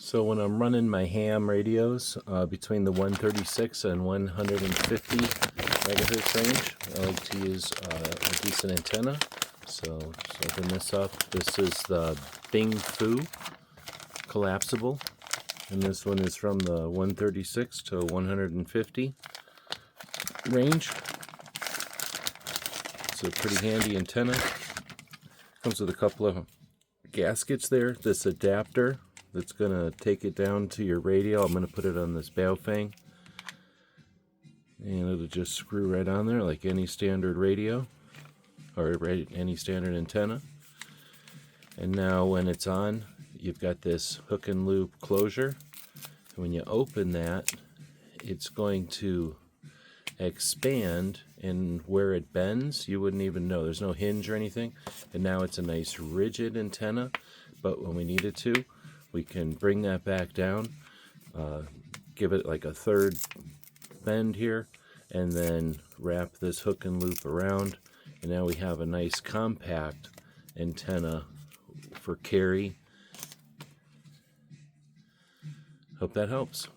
So when I'm running my ham radios between the 136 and 150 megahertz range, I like to use a decent antenna. So open this up. This is the Bing Fu collapsible, and this one is from the 136 to 150 range. It's a pretty handy antenna. Comes with a couple of gaskets there. This adapter that's going to take it down to your radio. I'm going to put it on this Baofeng, and it'll just screw right on there like any standard radio or any standard antenna. And now when it's on, you've got this hook and loop closure, and when you open that, it's going to expand, and where it bends you wouldn't even know. There's no hinge or anything, and now it's a nice rigid antenna. But when we need it to, we can bring that back down, give it like a third bend here, and then wrap this hook and loop around, and now we have a nice compact antenna for carry. Hope that helps.